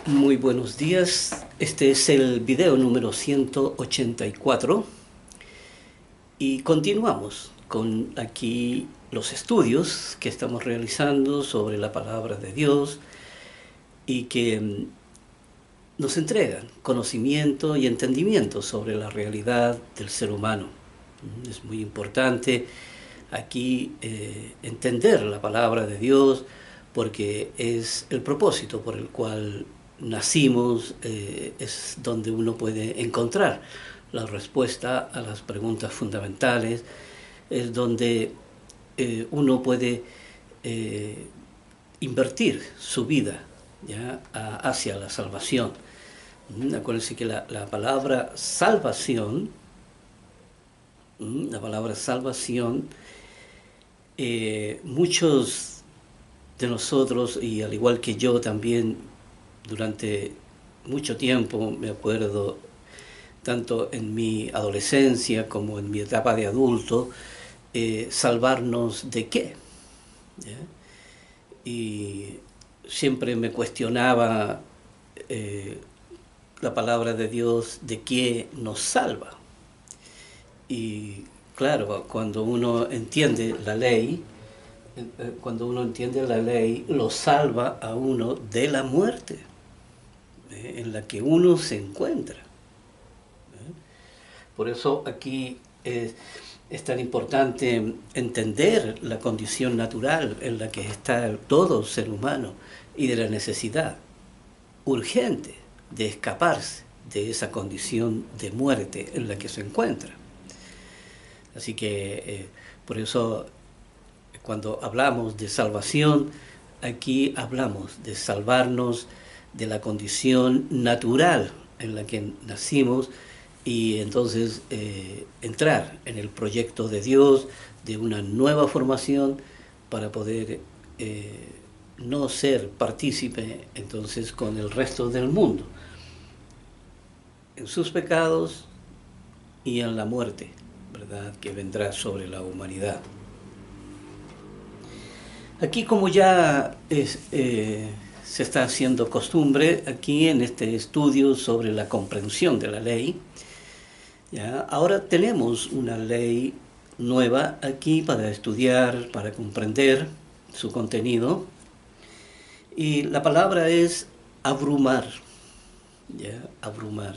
Muy buenos días, este es el video número 184 y continuamos con aquí los estudios que estamos realizando sobre la palabra de Dios y que nos entregan conocimiento y entendimiento sobre la realidad del ser humano. Es muy importante aquí entender la palabra de Dios porque es el propósito por el cual nacimos, es donde uno puede encontrar la respuesta a las preguntas fundamentales, es donde uno puede invertir su vida ¿ya? Hacia la salvación. Acuérdense que la palabra salvación, muchos de nosotros, y al igual que yo también, durante mucho tiempo, me acuerdo, tanto en mi adolescencia como en mi etapa de adulto, ¿salvarnos de qué? ¿Ya? Y siempre me cuestionaba la palabra de Dios, de qué nos salva. Y claro, cuando uno entiende la ley, lo salva a uno de la muerte en la que uno se encuentra. Por eso aquí es tan importante entender la condición natural en la que está todo ser humano y de la necesidad urgente de escaparse de esa condición de muerte en la que se encuentra. Así que por eso cuando hablamos de salvación, aquí hablamos de salvarnos de la condición natural en la que nacimos y entonces entrar en el proyecto de Dios de una nueva formación para poder no ser partícipe entonces con el resto del mundo en sus pecados y en la muerte, ¿verdad?, que vendrá sobre la humanidad. Aquí, como ya se está haciendo costumbre, aquí en este estudio sobre la comprensión de la ley, ¿ya? Ahora tenemos una ley nueva aquí para estudiar, para comprender su contenido, y la palabra es abrumar, ¿ya? Abrumar.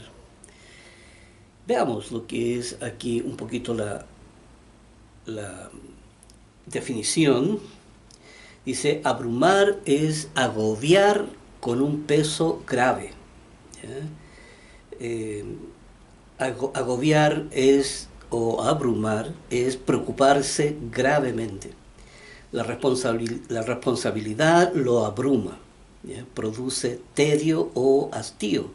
Veamos lo que es aquí un poquito la definición. Dice, abrumar es agobiar con un peso grave. Agobiar es, o abrumar, es preocuparse gravemente. La responsabilidad lo abruma, ¿ya? Produce tedio o hastío,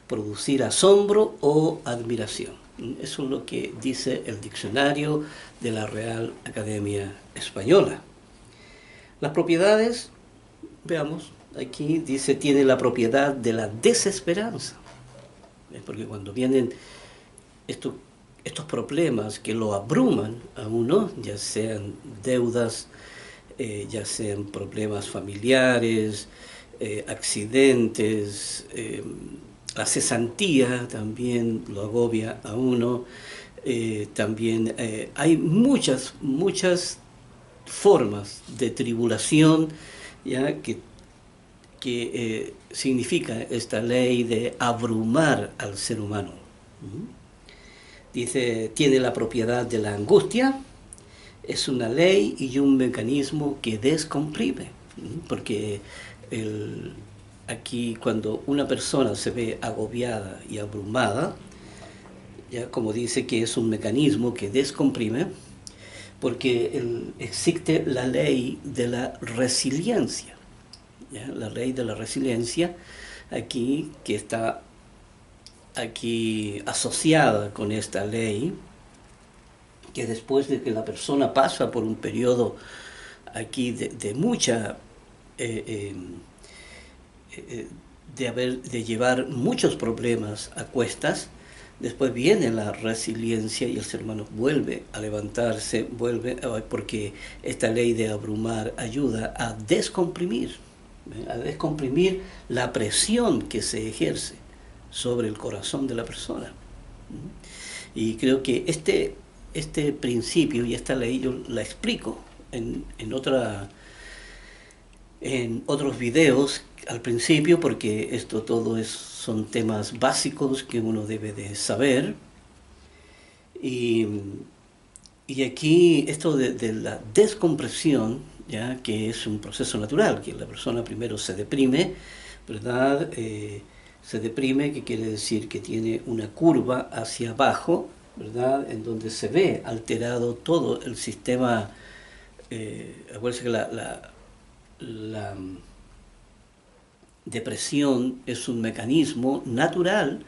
producir asombro o admiración. Eso es lo que dice el diccionario de la Real Academia Española. Las propiedades, veamos, aquí dice, tiene la propiedad de la desesperanza. Porque cuando vienen estos problemas que lo abruman a uno, ya sean deudas, ya sean problemas familiares, accidentes, la cesantía también lo agobia a uno, también hay muchas formas de tribulación ya que significa esta ley de abrumar al ser humano. Dice, tiene la propiedad de la angustia, es una ley y un mecanismo que descomprime, porque aquí cuando una persona se ve agobiada y abrumada, ya como dice que es un mecanismo que descomprime, porque existe la ley de la resiliencia, ¿ya? La ley de la resiliencia aquí, que está aquí asociada con esta ley, que después de que la persona pasa por un periodo aquí de mucha de llevar muchos problemas a cuestas, después viene la resiliencia y el ser humano vuelve a levantarse, porque esta ley de abrumar ayuda a descomprimir a descomprimir la presión que se ejerce sobre el corazón de la persona. Y creo que este principio y esta ley yo la explico en otros videos al principio, porque esto todo son temas básicos que uno debe de saber. Y aquí esto de la descompresión, ¿ya? Que es un proceso natural, que la persona primero se deprime, ¿verdad? Se deprime, que quiere decir que tiene una curva hacia abajo, ¿verdad? En donde se ve alterado todo el sistema. Acuérdense que la depresión es un mecanismo natural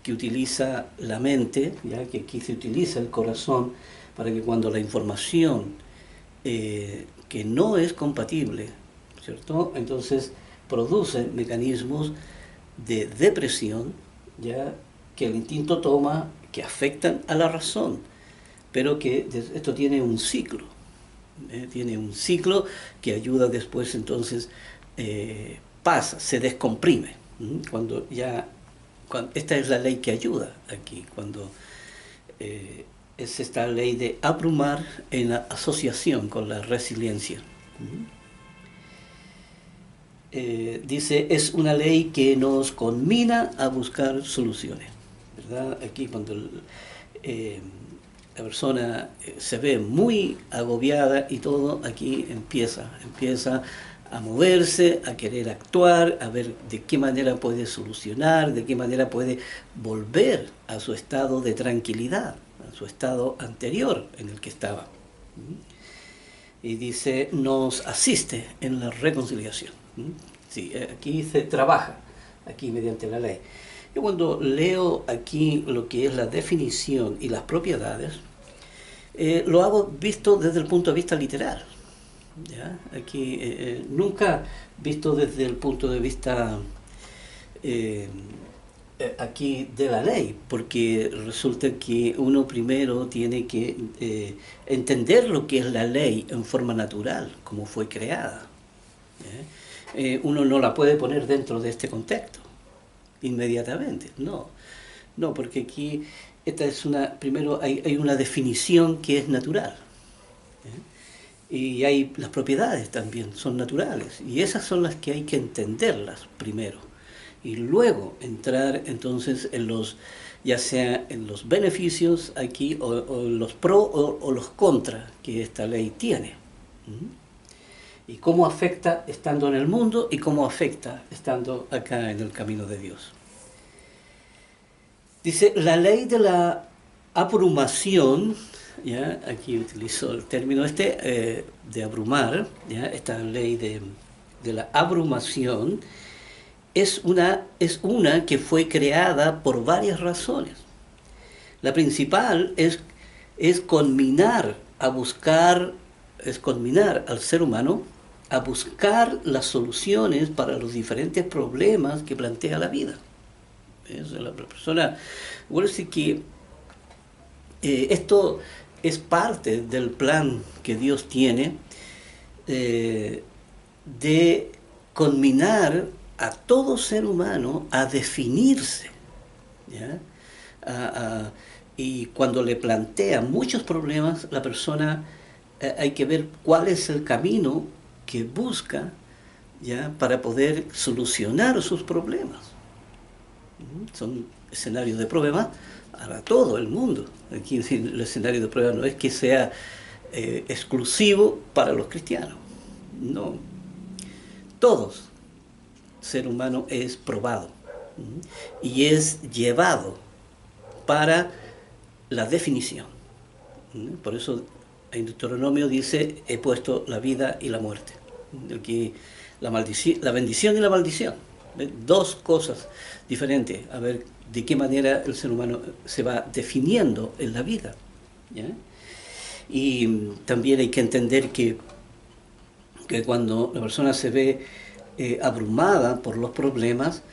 que utiliza la mente, ya que aquí se utiliza el corazón para que cuando la información que no es compatible, ¿cierto? Entonces produce mecanismos de depresión, ya que el instinto toma, que afectan a la razón, pero que esto tiene un ciclo, tiene un ciclo que ayuda después, entonces pasa, se descomprime, cuando esta es la ley que ayuda aquí, cuando es esta ley de abrumar en la asociación con la resiliencia. Dice, es una ley que nos conmina a buscar soluciones, ¿verdad? Aquí cuando la persona se ve muy agobiada y todo, aquí empieza a moverse, a querer actuar, a ver de qué manera puede solucionar, de qué manera puede volver a su estado de tranquilidad, a su estado anterior en el que estaba. Y dice, nos asiste en la reconciliación. Sí, aquí se trabaja, aquí mediante la ley. Yo cuando leo aquí lo que es la definición y las propiedades, lo hago visto desde el punto de vista literal. ¿Ya? Aquí nunca visto desde el punto de vista aquí de la ley, porque resulta que uno primero tiene que entender lo que es la ley en forma natural, como fue creada. Uno no la puede poner dentro de este contexto inmediatamente, no, porque aquí esta es primero hay una definición que es natural. Y hay las propiedades también, son naturales, y esas son las que hay que entenderlas primero, y luego entrar entonces en ya sea en los beneficios aquí, o los pro o los contra que esta ley tiene. Y cómo afecta estando en el mundo y cómo afecta estando acá en el camino de Dios. Dice, la ley de la abrumación, ¿ya? Aquí utilizo el término de abrumar, ¿ya? Esta ley de la abrumación es una que fue creada por varias razones. La principal es conminar al ser humano a buscar las soluciones para los diferentes problemas que plantea la vida. La persona, bueno, sí que esto es parte del plan que Dios tiene de conminar a todo ser humano a definirse, ¿ya? Y cuando le plantea muchos problemas, la persona hay que ver cuál es el camino que busca, ¿ya? Para poder solucionar sus problemas. Son escenarios de prueba para todo el mundo. Aquí el escenario de prueba no es que sea exclusivo para los cristianos. No. Todos, ser humano es probado y es llevado para la definición. Por eso en Deuteronomio dice, he puesto la vida y la muerte. Aquí la bendición y la maldición. Dos cosas diferentes. A ver de qué manera el ser humano se va definiendo en la vida. ¿Ya? Y también hay que entender que cuando la persona se ve abrumada por los problemas,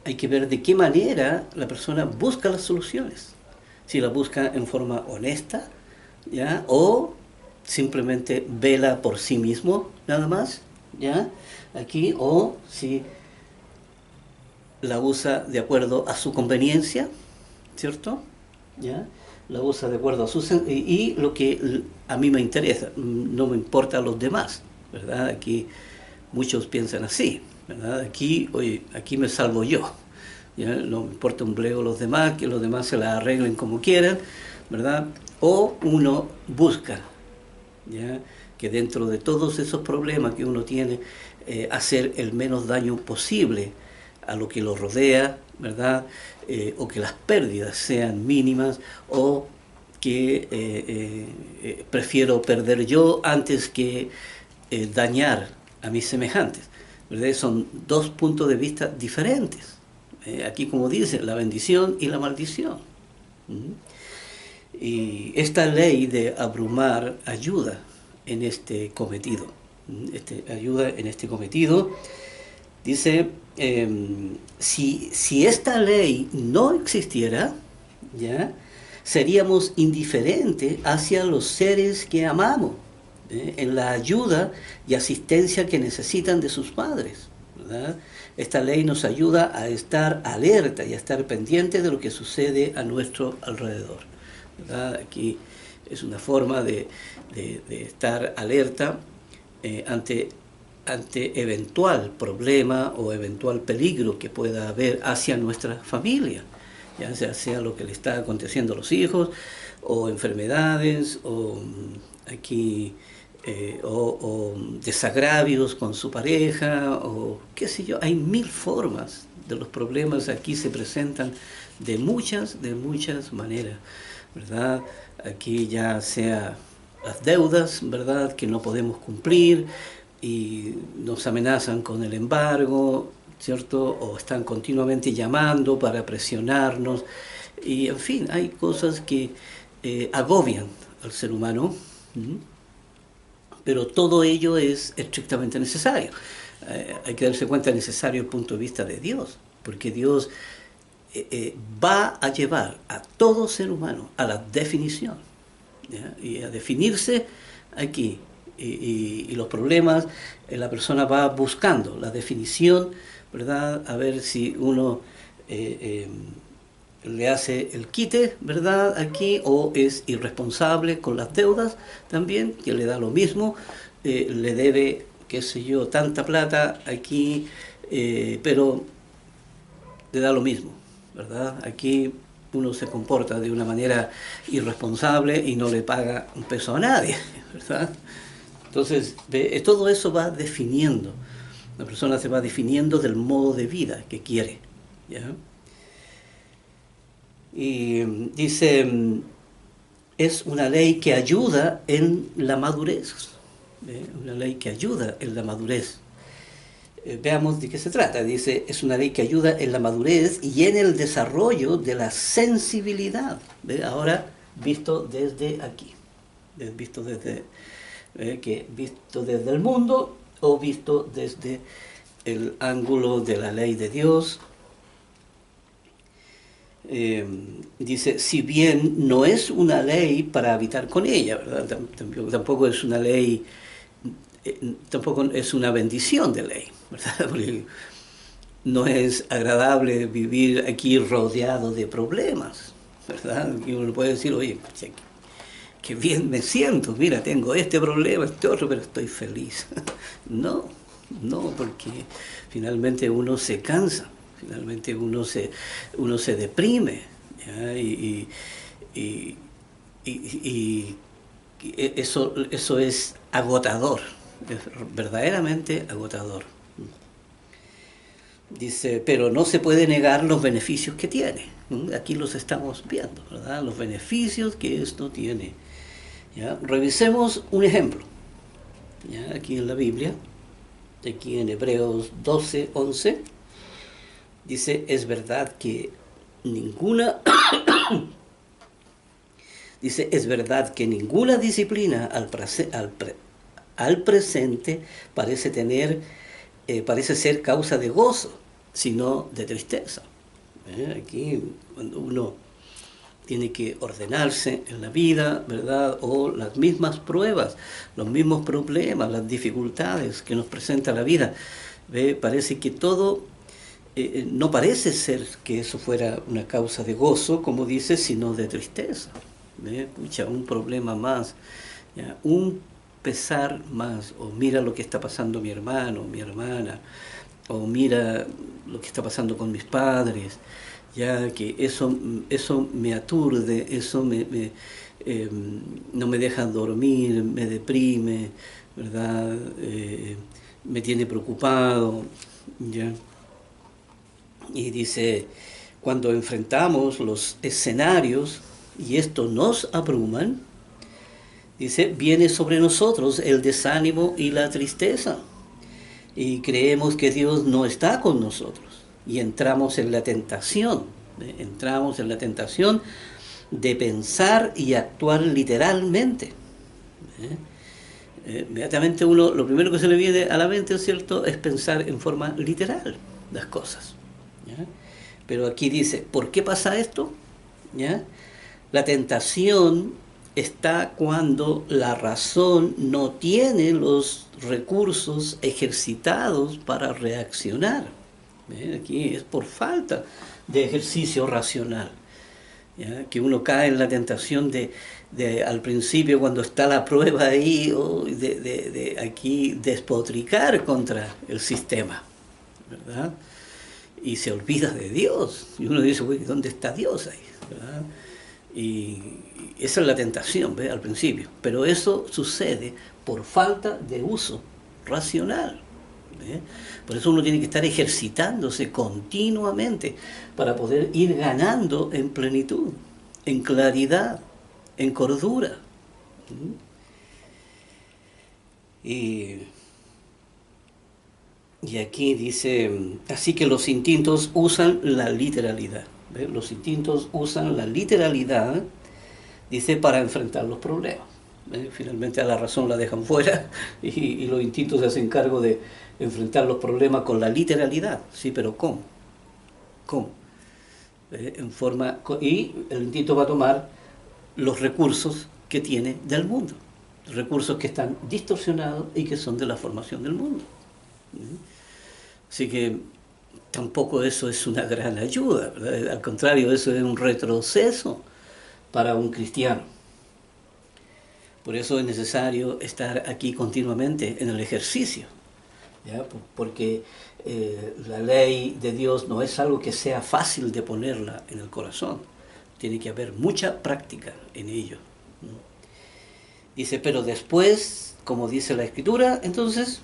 hay que ver de qué manera la persona busca las soluciones. Si la busca en forma honesta, ¿ya? O simplemente vela por sí mismo, nada más, ¿ya? Aquí, o si la usa de acuerdo a su conveniencia, ¿cierto? ¿Ya? La usa de acuerdo a su y lo que a mí me interesa, no me importa a los demás, ¿verdad? Aquí muchos piensan así, ¿verdad? Aquí, oye, aquí me salvo yo, ¿ya? No me importa un bledo los demás, que los demás se la arreglen como quieran, ¿verdad? O uno busca, ¿ya? Que dentro de todos esos problemas que uno tiene, hacer el menos daño posible a lo que lo rodea, ¿verdad? O que las pérdidas sean mínimas, o que prefiero perder yo antes que dañar a mis semejantes, ¿verdad? Son dos puntos de vista diferentes. Aquí, como dice, la bendición y la maldición. Y esta ley de abrumar ayuda en este cometido. Ayuda en este cometido. Dice, si esta ley no existiera, ¿ya? Seríamos indiferentes hacia los seres que amamos, en la ayuda y asistencia que necesitan de sus padres, ¿verdad? Esta ley nos ayuda a estar alerta y a estar pendientes de lo que sucede a nuestro alrededor, ¿verdad? Aquí es una forma de estar alerta ante eventual problema o eventual peligro que pueda haber hacia nuestra familia, ya sea lo que le está aconteciendo a los hijos, o enfermedades, o aquí o desagravios con su pareja, o qué sé yo. Hay mil formas de los problemas. Aquí se presentan de muchas maneras, ¿verdad? Aquí ya sea las deudas, ¿verdad?, que no podemos cumplir y nos amenazan con el embargo, ¿cierto? O están continuamente llamando para presionarnos. Y en fin, hay cosas que agobian al ser humano, pero todo ello es estrictamente necesario. Hay que darse cuenta, es necesario el punto de vista de Dios, porque Dios va a llevar a todo ser humano a la definición, ¿ya? Y a definirse aquí. Y los problemas, la persona va buscando la definición, ¿verdad? A ver si uno le hace el quite, ¿verdad?, aquí, o es irresponsable con las deudas también, que le da lo mismo, le debe, qué sé yo, tanta plata aquí, pero le da lo mismo, ¿verdad? Aquí uno se comporta de una manera irresponsable y no le paga un peso a nadie, ¿verdad? Entonces, todo eso va definiendo, la persona se va definiendo del modo de vida que quiere, ¿ya? Y dice, es una ley que ayuda en la madurez, una ley que ayuda en la madurez. Veamos de qué se trata. Dice, es una ley que ayuda en la madurez y en el desarrollo de la sensibilidad. ¿Ve? Ahora, visto desde aquí, visto desde el mundo, o visto desde el ángulo de la ley de Dios. Dice, si bien no es una ley para habitar con ella, ¿verdad? Tampoco es una ley, tampoco es una bendición de ley, ¿verdad? Porque no es agradable vivir aquí rodeado de problemas, ¿verdad? Y uno puede decir, oye, qué bien me siento, mira, tengo este problema, este otro, pero estoy feliz. No, porque finalmente uno se cansa. Finalmente uno se deprime, ¿ya? Y eso es agotador, es verdaderamente agotador. Dice, pero no se puede negar los beneficios que tiene. Aquí los estamos viendo, ¿verdad? Los beneficios que esto tiene, ¿ya? Revisemos un ejemplo, ¿ya? Aquí en la Biblia, aquí en Hebreos 12:11. Dice, es verdad que ninguna dice, es verdad que ninguna disciplina al presente parece ser causa de gozo, sino de tristeza. Aquí, cuando uno tiene que ordenarse en la vida, ¿verdad? O las mismas pruebas, los mismos problemas, las dificultades que nos presenta la vida. ¿Ve? Parece que todo, no parece ser que eso fuera una causa de gozo, como dice, sino de tristeza. ¿Ve? Pucha, un problema más, ¿ya? Un pesar más, o mira lo que está pasando mi hermano, mi hermana, o mira lo que está pasando con mis padres, ya que eso me aturde, eso no me deja dormir, me deprime, ¿verdad? Me tiene preocupado, ¿ya? Y dice, cuando enfrentamos los escenarios y esto nos abruman, dice, viene sobre nosotros el desánimo y la tristeza. Y creemos que Dios no está con nosotros. Y entramos en la tentación. Entramos en la tentación de pensar y actuar literalmente. Inmediatamente uno, lo primero que se le viene a la mente, ¿cierto?, es pensar en forma literal las cosas. ¿Ya? Pero aquí dice, ¿por qué pasa esto? ¿Ya? La tentación está cuando la razón no tiene los recursos ejercitados para reaccionar. Aquí es por falta de ejercicio racional, ¿ya? Que uno cae en la tentación de al principio, cuando está la prueba ahí, de aquí despotricar contra el sistema, ¿verdad? Y se olvida de Dios. Y uno dice, ¿dónde está Dios ahí? ¿Verdad? Y esa es la tentación, ¿ve? Al principio. Pero eso sucede por falta de uso racional. ¿Ve? Por eso uno tiene que estar ejercitándose continuamente para poder ir ganando en plenitud, en claridad, en cordura. Y aquí dice, así que los instintos usan la literalidad. ¿Ve? Los instintos usan la literalidad, dice, para enfrentar los problemas. Finalmente a la razón la dejan fuera y los instintos se hacen cargo de enfrentar los problemas con la literalidad. Sí, pero ¿cómo? ¿Cómo? Y el instinto va a tomar los recursos que tiene del mundo, recursos que están distorsionados y que son de la formación del mundo. Así que tampoco eso es una gran ayuda, ¿verdad? Al contrario, eso es un retroceso para un cristiano. Por eso es necesario estar aquí continuamente en el ejercicio, ¿ya? Porque la ley de Dios no es algo que sea fácil de ponerla en el corazón. Tiene que haber mucha práctica en ello, ¿no? Dice, pero después, como dice la Escritura, entonces,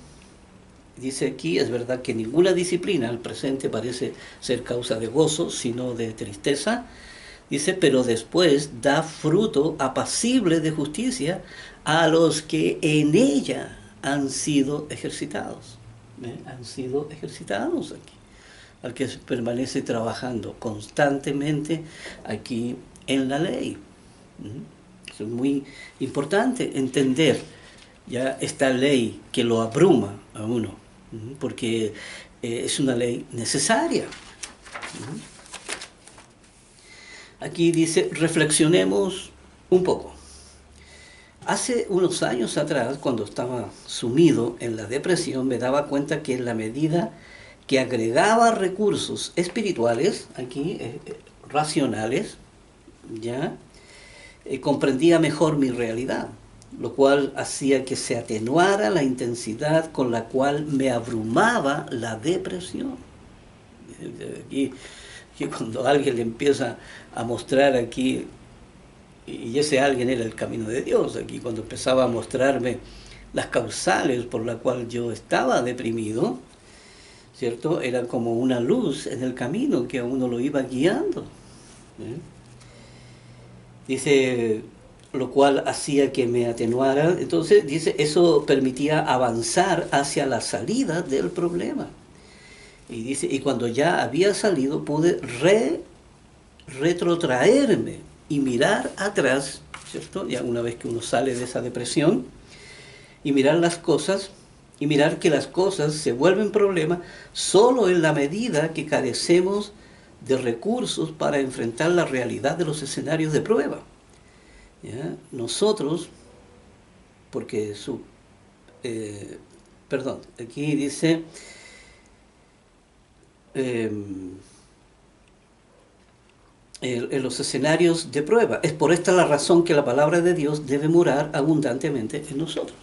dice aquí, es verdad que ninguna disciplina al presente parece ser causa de gozo, sino de tristeza. Dice, pero después da fruto apacible de justicia a los que en ella han sido ejercitados. Han sido ejercitados aquí. Al que permanece trabajando constantemente aquí en la ley. Es muy importante entender ya esta ley que lo abruma a uno, porque es una ley necesaria. Aquí dice, reflexionemos un poco. Hace unos años atrás, cuando estaba sumido en la depresión, me daba cuenta que en la medida que agregaba recursos espirituales, aquí, racionales, ya, comprendía mejor mi realidad, lo cual hacía que se atenuara la intensidad con la cual me abrumaba la depresión. Aquí, cuando alguien le empieza a mostrar aquí, y ese alguien era el camino de Dios, aquí cuando empezaba a mostrarme las causales por las cuales yo estaba deprimido, ¿cierto? Era como una luz en el camino que a uno lo iba guiando. Dice, lo cual hacía que me atenuara. Entonces, dice, eso permitía avanzar hacia la salida del problema. Y dice, y cuando ya había salido, pude retrotraerme y mirar atrás, ¿cierto? Ya una vez que uno sale de esa depresión, y mirar las cosas, y mirar que las cosas se vuelven problema solo en la medida que carecemos de recursos para enfrentar la realidad de los escenarios de prueba. ¿Ya? Nosotros, porque perdón, aquí dice, en los escenarios de prueba. Es por esta la razón que la palabra de Dios debe morar abundantemente en nosotros.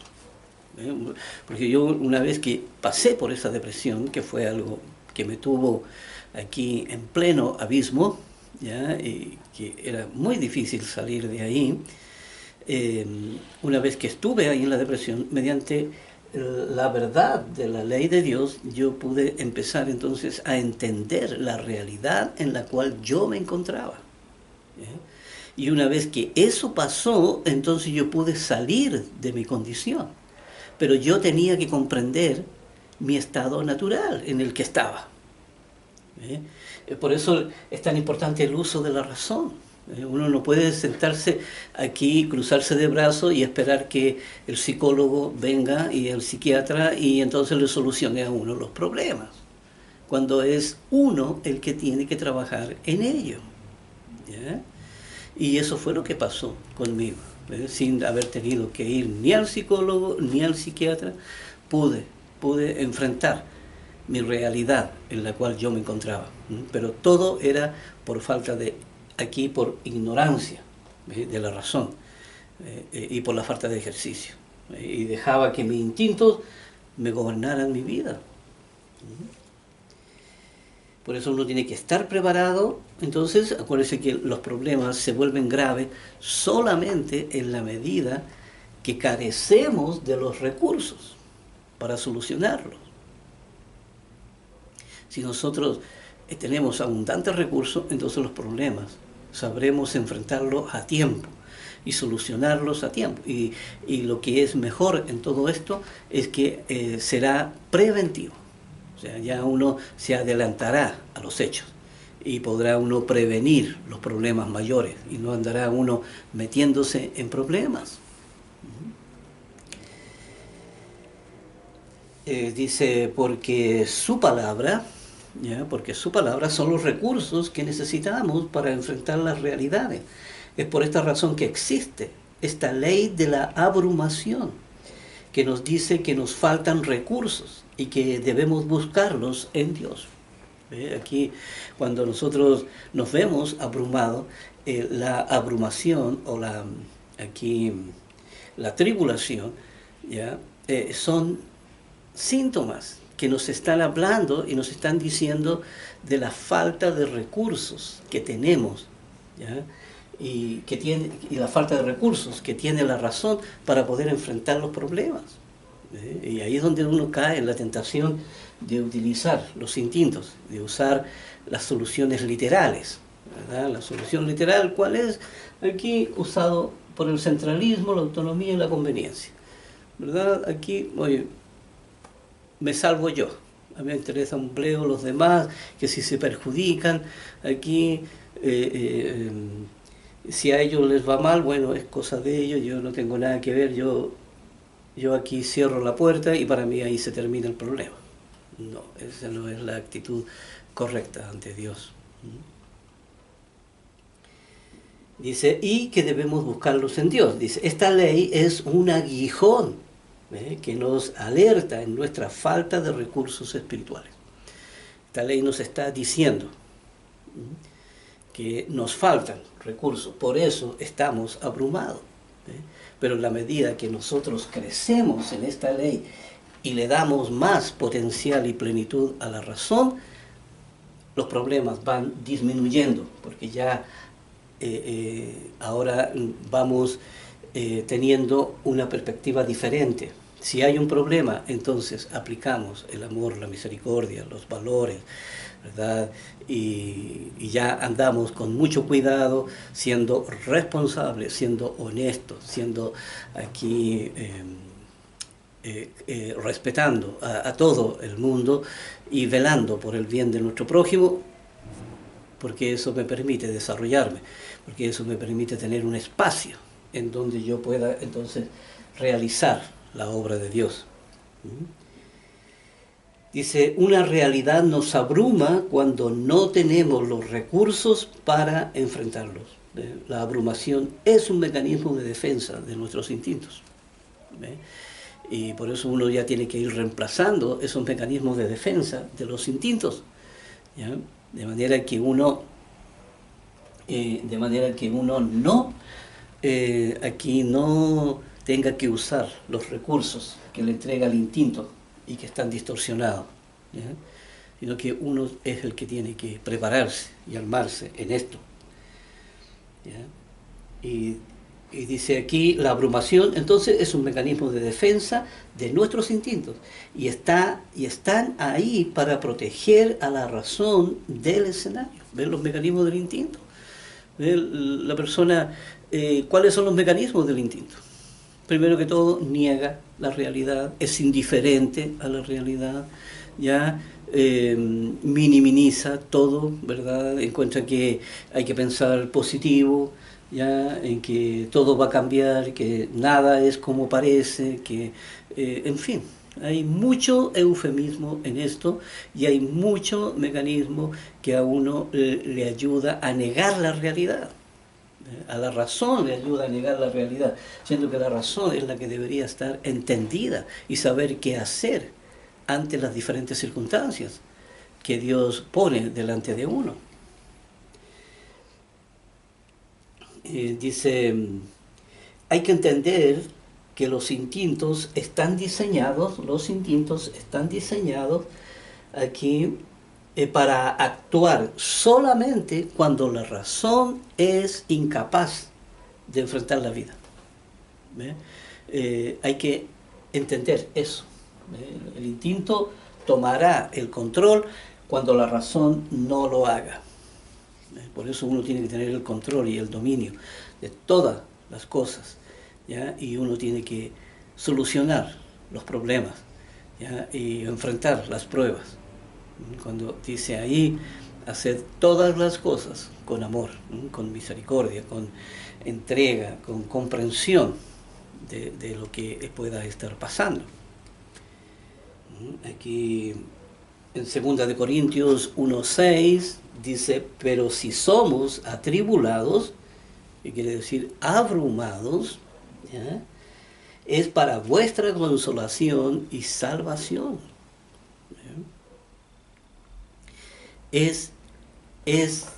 Porque yo una vez que pasé por esa depresión, que fue algo que me tuvo aquí en pleno abismo, ¿ya? Y que era muy difícil salir de ahí, una vez que estuve ahí en la depresión, mediante la verdad de la ley de Dios, yo pude empezar entonces a entender la realidad en la cual yo me encontraba. Y una vez que eso pasó, entonces yo pude salir de mi condición. Pero yo tenía que comprender mi estado natural en el que estaba. Por eso es tan importante el uso de la razón. Uno no puede sentarse aquí, cruzarse de brazos y esperar que el psicólogo venga y el psiquiatra y entonces le solucione a uno los problemas, cuando es uno el que tiene que trabajar en ello. ¿Ya? Y eso fue lo que pasó conmigo. Sin haber tenido que ir ni al psicólogo ni al psiquiatra, pude enfrentar mi realidad en la cual yo me encontraba. Pero todo era por falta de, aquí por ignorancia de la razón y por la falta de ejercicio. Y dejaba que mis instintos me gobernaran mi vida. Por eso uno tiene que estar preparado. Entonces, acuérdense que los problemas se vuelven graves solamente en la medida que carecemos de los recursos para solucionarlos. Si nosotros tenemos abundantes recursos, entonces los problemas sabremos enfrentarlos a tiempo y solucionarlos a tiempo. Y lo que es mejor en todo esto es que será preventivo. O sea, ya uno se adelantará a los hechos y podrá uno prevenir los problemas mayores y no andará uno metiéndose en problemas. Dice, porque su palabra son los recursos que necesitamos para enfrentar las realidades. Es por esta razón que existe esta ley de la abrumación, que nos dice que nos faltan recursos y que debemos buscarlos en Dios. Aquí, cuando nosotros nos vemos abrumados, la abrumación o la tribulación, ¿ya? Son síntomas que nos están hablando y nos están diciendo de la falta de recursos que tenemos, ¿ya? Y la falta de recursos que tiene la razón para poder enfrentar los problemas. Y ahí es donde uno cae en la tentación de utilizar los instintos, de usar las soluciones literales, ¿verdad? La solución literal, ¿cuál es? Aquí usado por el centralismo, la autonomía y la conveniencia, ¿verdad? Aquí, oye, me salvo yo, a mí me interesa un pleo los demás, que si se perjudican, aquí si a ellos les va mal, bueno, es cosa de ellos, yo no tengo nada que ver, yo aquí cierro la puerta y para mí ahí se termina el problema. No, esa no es la actitud correcta ante Dios. Dice, y que debemos buscarlos en Dios. Dice, esta ley es un aguijón que nos alerta en nuestra falta de recursos espirituales. Esta ley nos está diciendo que nos faltan recursos, por eso estamos abrumados. Pero en la medida que nosotros crecemos en esta ley y le damos más potencial y plenitud a la razón, los problemas van disminuyendo, porque ya ahora vamos teniendo una perspectiva diferente. Si hay un problema, entonces aplicamos el amor, la misericordia, los valores, ¿verdad? Y ya andamos con mucho cuidado, siendo responsables, siendo honestos, siendo aquí respetando a todo el mundo y velando por el bien de nuestro prójimo, porque eso me permite desarrollarme, porque eso me permite tener un espacio en donde yo pueda entonces realizar la obra de Dios. Dice, una realidad nos abruma cuando no tenemos los recursos para enfrentarlos. La abrumación es un mecanismo de defensa de nuestros instintos. ¿Ve? Y por eso uno ya tiene que ir reemplazando esos mecanismos de defensa de los instintos, ¿ya? De manera que uno no aquí no tenga que usar los recursos que le entrega el instinto y que están distorsionados, ¿ya? Sino que uno es el que tiene que prepararse y armarse en esto, ¿ya? Y dice aquí, la abrumación entonces es un mecanismo de defensa de nuestros instintos y están ahí para proteger a la razón del escenario. ¿Ven los mecanismos del instinto? ¿Ven la persona? ¿Cuáles son los mecanismos del instinto? Primero que todo, niega la realidad, es indiferente a la realidad, ya minimiza todo, ¿verdad? Encuentra que hay que pensar positivo, ya en que todo va a cambiar, que nada es como parece, que, en fin, hay mucho eufemismo en esto y hay mucho mecanismo que a uno le ayuda a negar la realidad. A la razón le ayuda a negar la realidad, siendo que la razón es la que debería estar entendida y saber qué hacer ante las diferentes circunstancias que Dios pone delante de uno. Dice, hay que entender que los instintos están diseñados aquí para actuar solamente cuando la razón es incapaz de enfrentar la vida. Hay que entender eso. El instinto tomará el control cuando la razón no lo haga. Por eso uno tiene que tener el control y el dominio de todas las cosas, ¿ya? Y uno tiene que solucionar los problemas, ¿ya? Y enfrentar las pruebas. Cuando dice ahí, hacer todas las cosas con amor, con misericordia, con entrega, con comprensión de lo que pueda estar pasando. Aquí en 2 Corintios 1:6 dice, pero si somos atribulados, que quiere decir abrumados, ¿ya? Es para vuestra consolación y salvación.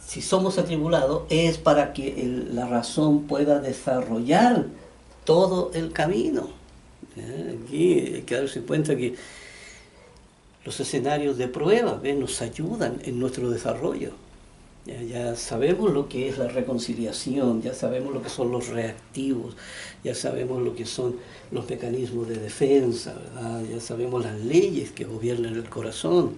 Si somos atribulados, es para que la razón pueda desarrollar todo el camino. Aquí hay que darse cuenta que los escenarios de prueba nos ayudan en nuestro desarrollo. Ya sabemos lo que es la reconciliación, ya sabemos lo que son los reactivos, ya sabemos lo que son los mecanismos de defensa, ¿verdad? Ya sabemos las leyes que gobiernan el corazón.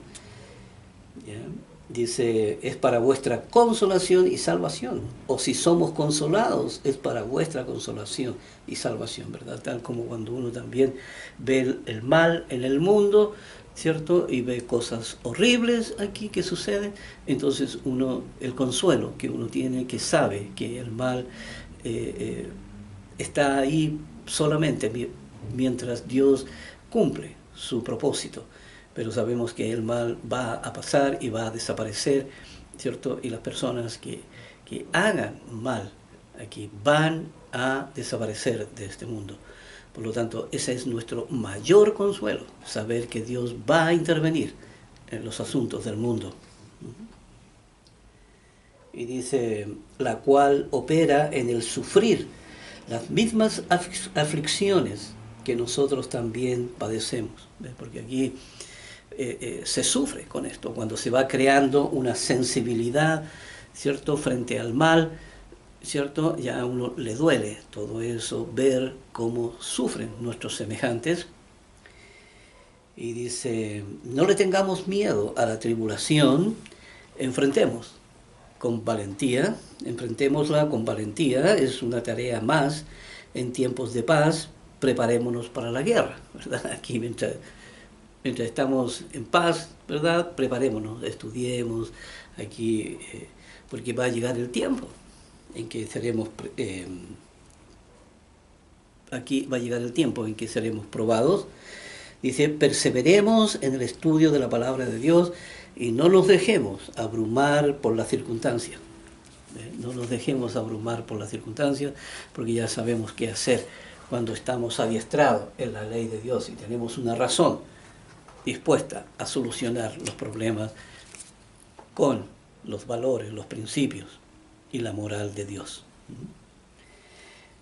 ¿Ya? Dice, es para vuestra consolación y salvación. O si somos consolados, es para vuestra consolación y salvación, ¿verdad? Tal como cuando uno también ve el mal en el mundo, ¿cierto? Y ve cosas horribles aquí que suceden, entonces el consuelo que uno tiene, que sabe que el mal está ahí solamente mientras Dios cumple su propósito. Pero sabemos que el mal va a pasar y va a desaparecer, ¿cierto? Y las personas que hagan mal aquí van a desaparecer de este mundo. Por lo tanto, ese es nuestro mayor consuelo, saber que Dios va a intervenir en los asuntos del mundo. Y dice, la cual opera en el sufrir las mismas aflicciones que nosotros también padecemos. ¿Ves? Porque aquí se sufre con esto, cuando se va creando una sensibilidad, ¿cierto?, frente al mal, ¿cierto? Ya a uno le duele todo eso, ver cómo sufren nuestros semejantes. Y dice, no le tengamos miedo a la tribulación, enfrentémosla con valentía, es una tarea más en tiempos de paz, preparémonos para la guerra, ¿verdad? Aquí mientras estamos en paz, ¿verdad? Preparémonos, estudiemos aquí, porque va a llegar el tiempo en que seremos, aquí va a llegar el tiempo en que seremos probados, Dice, perseveremos en el estudio de la palabra de Dios y no nos dejemos abrumar por las circunstancias. No nos dejemos abrumar por las circunstancias, porque ya sabemos qué hacer cuando estamos adiestrados en la ley de Dios y tenemos una razón dispuesta a solucionar los problemas con los valores, los principios y la moral de Dios.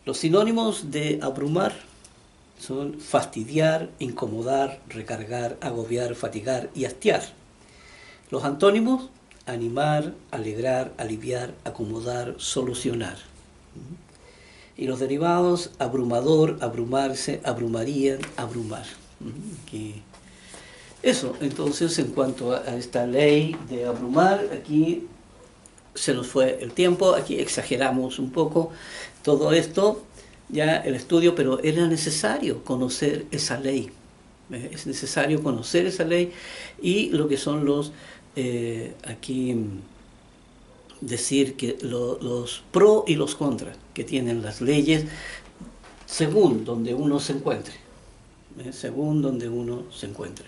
Los sinónimos de abrumar son fastidiar, incomodar, recargar, agobiar, fatigar y hastiar. Los antónimos, animar, alegrar, aliviar, acomodar, solucionar. Y los derivados, abrumador, abrumarse, abrumarían, abrumar. Aquí. Eso, entonces, en cuanto a esta ley de abrumar, aquí se nos fue el tiempo, aquí exageramos un poco todo esto, ya el estudio, pero era necesario conocer esa ley. Es necesario conocer esa ley y lo que son los, aquí decir que los pro y los contra que tienen las leyes según donde uno se encuentre. Según donde uno se encuentre.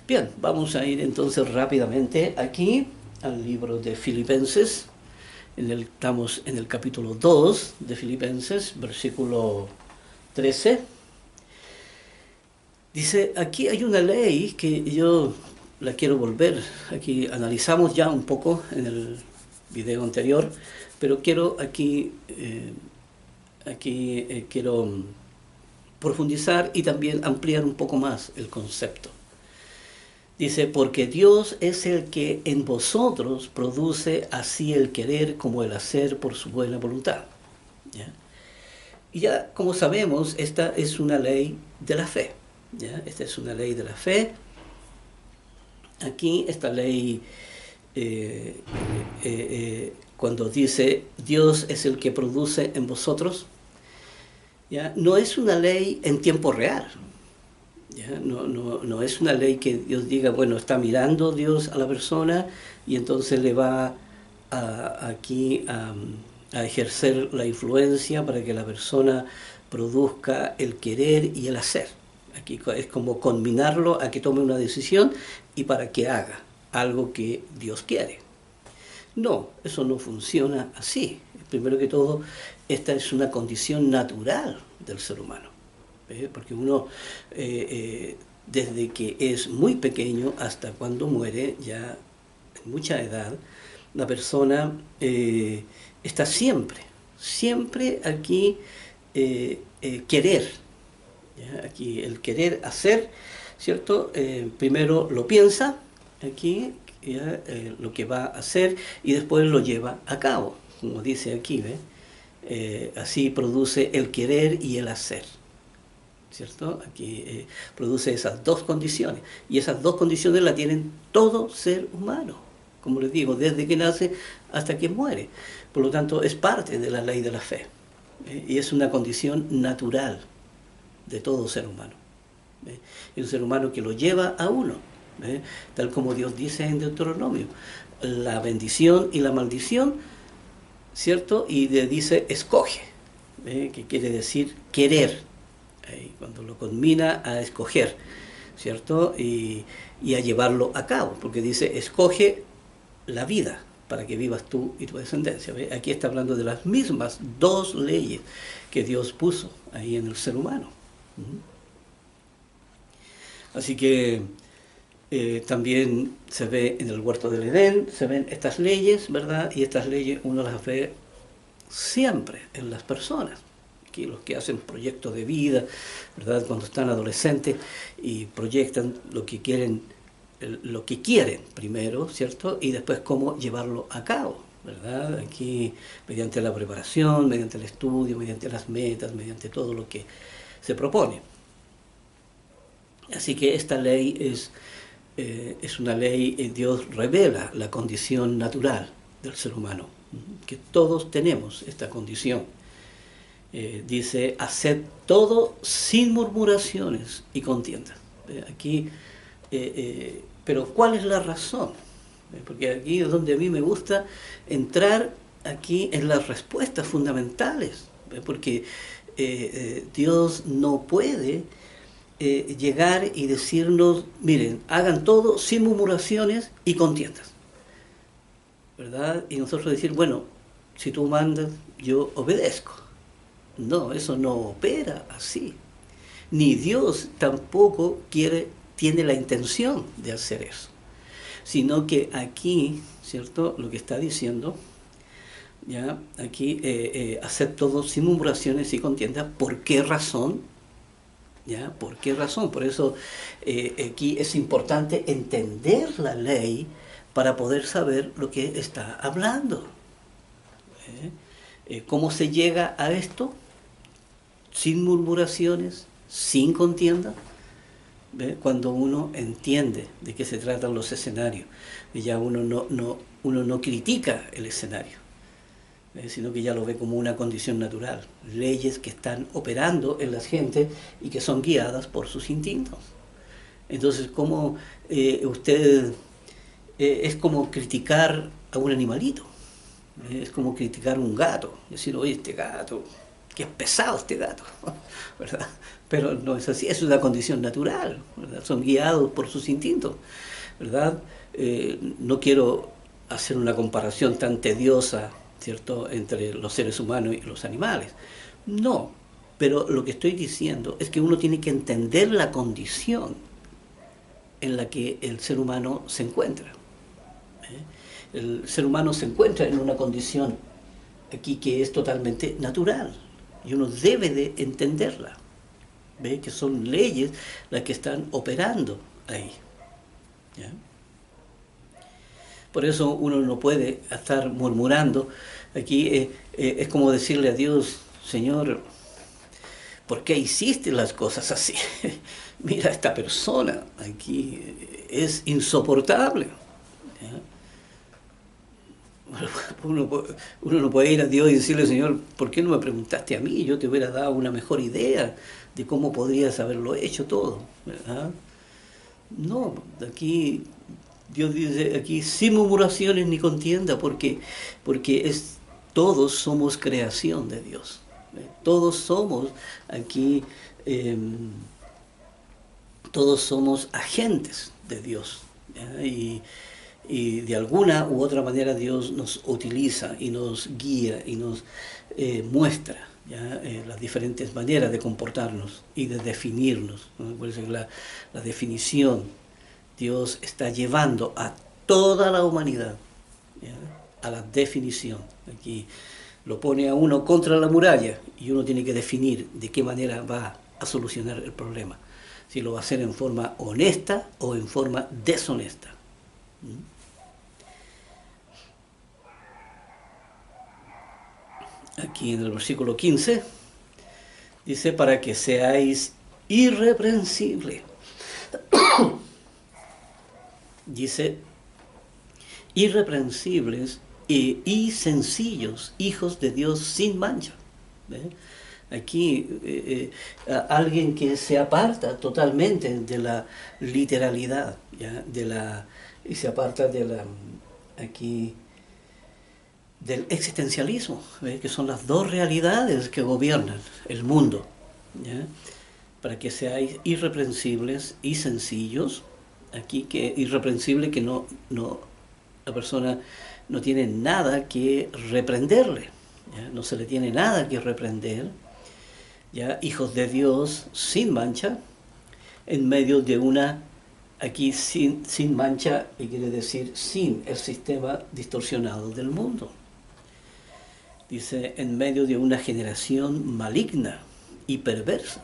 Bien, vamos a ir entonces rápidamente aquí al libro de Filipenses. Estamos en el capítulo 2 de Filipenses, versículo 13. Dice, aquí hay una ley que yo la quiero volver. Aquí analizamos ya un poco en el video anterior, pero quiero aquí, quiero profundizar y también ampliar un poco más el concepto. Dice, porque Dios es el que en vosotros produce así el querer como el hacer por su buena voluntad. ¿Ya? Y ya, como sabemos, esta es una ley de la fe. ¿Ya? Esta es una ley de la fe. Aquí esta ley, cuando dice Dios es el que produce en vosotros, ¿ya? No es una ley en tiempo real. ¿Ya? No es una ley que Dios diga, bueno, está mirando Dios a la persona y entonces le va a ejercer la influencia para que la persona produzca el querer y el hacer. Aquí es como conminarlo a que tome una decisión y para que haga algo que Dios quiere. No, eso no funciona así. Primero que todo, esta es una condición natural del ser humano. Porque uno, desde que es muy pequeño hasta cuando muere, ya en mucha edad, la persona está siempre aquí querer. ¿Ya? Aquí el querer hacer, ¿cierto? Primero lo piensa, aquí ¿ya? Lo que va a hacer y después lo lleva a cabo, como dice aquí, así produce el querer y el hacer. ¿Cierto? Aquí produce esas dos condiciones y esas dos condiciones las tienen todo ser humano, como les digo, desde que nace hasta que muere. Por lo tanto, es parte de la ley de la fe y es una condición natural de todo ser humano. Es un ser humano que lo lleva a uno, tal como Dios dice en Deuteronomio, la bendición y la maldición, ¿cierto? Y le dice escoge, que quiere decir querer. Cuando lo conmina a escoger, ¿cierto? Y a llevarlo a cabo, porque dice, escoge la vida para que vivas tú y tu descendencia. ¿Ve? Aquí está hablando de las mismas dos leyes que Dios puso ahí en el ser humano. Así que también se ve en el huerto del Edén, se ven estas leyes, ¿verdad? Y estas leyes uno las ve siempre en las personas. Aquí los que hacen proyectos de vida, ¿verdad? Cuando están adolescentes y proyectan lo que quieren primero, ¿cierto? Y después cómo llevarlo a cabo, ¿verdad? Aquí mediante la preparación, mediante el estudio, mediante las metas, mediante todo lo que se propone. Así que esta ley es una ley, Dios revela la condición natural del ser humano, que todos tenemos esta condición. Dice, haced todo sin murmuraciones y contiendas. Aquí, pero ¿cuál es la razón? Porque aquí es donde a mí me gusta entrar aquí en las respuestas fundamentales, porque Dios no puede llegar y decirnos, miren, hagan todo sin murmuraciones y contiendas, ¿verdad? Y nosotros decir, bueno, si tú mandas, yo obedezco. No, eso no opera así. Ni Dios tampoco tiene la intención de hacer eso. Sino que aquí, ¿cierto? Lo que está diciendo, ya, aquí, hacer todo sin murmuraciones y contiendas. ¿Por qué razón? ¿Ya? ¿Por qué razón? Por eso aquí es importante entender la ley para poder saber lo que está hablando. ¿Cómo se llega a esto? Sin murmuraciones, sin contienda. ¿Ve? Cuando uno entiende de qué se tratan los escenarios, ya uno no critica el escenario, sino que ya lo ve como una condición natural, leyes que están operando en la gente y que son guiadas por sus instintos. Entonces, ¿cómo usted es como criticar a un animalito? Es como criticar a un gato, decir, oye, este gato, qué pesado este gato, ¿verdad? Pero no es así, es una condición natural, ¿verdad? Son guiados por sus instintos, ¿verdad? No quiero hacer una comparación tan tediosa, ¿cierto?, entre los seres humanos y los animales. No, pero lo que estoy diciendo es que uno tiene que entender la condición en la que el ser humano se encuentra. El ser humano se encuentra en una condición aquí que es totalmente natural y uno debe de entenderla. ¿Ve? Que son leyes las que están operando ahí. ¿Ya? Por eso uno no puede estar murmurando. Aquí es como decirle a Dios, Señor, ¿por qué hiciste las cosas así? Mira, esta persona aquí es insoportable. ¿Ya? Uno no puede ir a Dios y decirle, Señor, ¿por qué no me preguntaste a mí? Yo te hubiera dado una mejor idea de cómo podrías haberlo hecho todo, ¿verdad? No, aquí Dios dice, aquí sin murmuraciones ni contienda, porque todos somos creación de Dios. Todos somos aquí, todos somos agentes de Dios. Y de alguna u otra manera Dios nos utiliza y nos guía y nos muestra, ¿ya? Las diferentes maneras de comportarnos y de definirnos, ¿no? Por eso la definición, Dios está llevando a toda la humanidad, ¿ya?, a la definición. Aquí lo pone a uno contra la muralla y uno tiene que definir de qué manera va a solucionar el problema. Si lo va a hacer en forma honesta o en forma deshonesta. Aquí en el versículo 15 dice, para que seáis irreprensibles. Dice, irreprensibles y sencillos, hijos de Dios sin mancha. ¿Ve? Aquí alguien que se aparta totalmente de la literalidad, ¿ya? Y se aparta de la, aquí, del existencialismo, ¿ve? Que son las dos realidades que gobiernan el mundo, ¿ya? Para que seáis irreprensibles y sencillos. Aquí que irreprensible que no la persona no tiene nada que reprenderle, ¿ya? No se le tiene nada que reprender, ¿ya? Hijos de Dios sin mancha, en medio de una, aquí sin mancha, y quiere decir sin el sistema distorsionado del mundo. Dice, en medio de una generación maligna y perversa.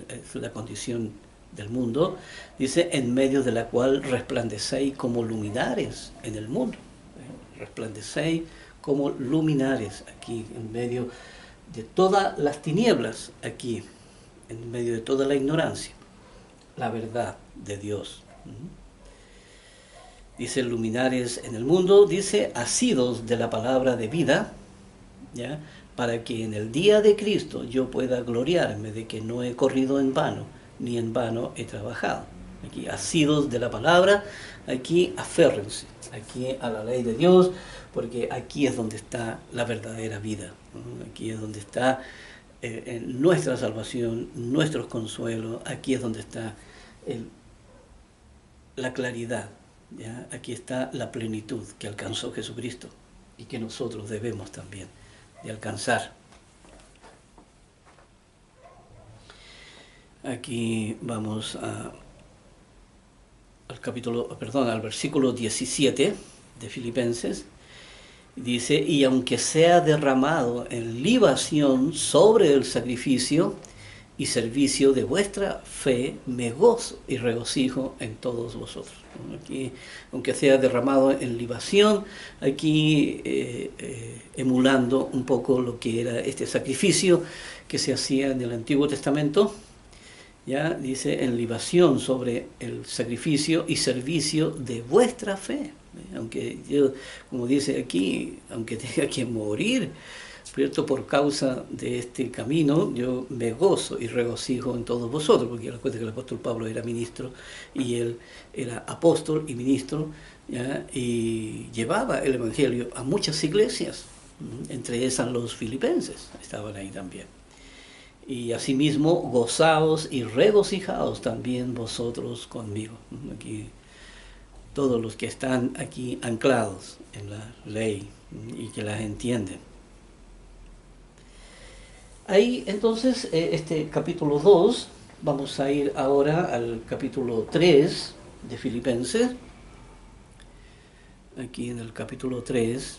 Es la condición del mundo. Dice, en medio de la cual resplandecéis como luminares en el mundo. Resplandecéis como luminares aquí, en medio de todas las tinieblas, aquí, en medio de toda la ignorancia, la verdad de Dios. Dice, luminares en el mundo, dice, asidos de la palabra de vida, ¿ya? Para que en el día de Cristo yo pueda gloriarme de que no he corrido en vano, ni en vano he trabajado. Aquí, asidos de la palabra, aquí aférrense, aquí a la ley de Dios, porque aquí es donde está la verdadera vida, ¿no? Aquí es donde está en nuestra salvación, nuestros consuelos. Aquí es donde está la claridad, ¿ya? Aquí está la plenitud que alcanzó Jesucristo y que nosotros debemos también de alcanzar. Aquí vamos al versículo 17 de Filipenses. Dice: y aunque sea derramado en libación sobre el sacrificio y servicio de vuestra fe, me gozo y regocijo en todos vosotros. Aquí, aunque sea derramado en libación, aquí emulando un poco lo que era este sacrificio que se hacía en el Antiguo Testamento. Ya dice: en libación sobre el sacrificio y servicio de vuestra fe. Aunque yo, como dice aquí, aunque tenga que morir, ¿cierto?, por causa de este camino, yo me gozo y regocijo en todos vosotros, porque recuerda que el apóstol Pablo era ministro y él era apóstol y ministro, ¿ya? Y llevaba el evangelio a muchas iglesias, entre esas los filipenses estaban ahí también. Y asimismo, gozaos y regocijaos también vosotros conmigo. Aquí, todos los que están aquí anclados en la ley y que las entienden. Ahí entonces, este capítulo 2, vamos a ir ahora al capítulo 3 de Filipenses. Aquí en el capítulo 3,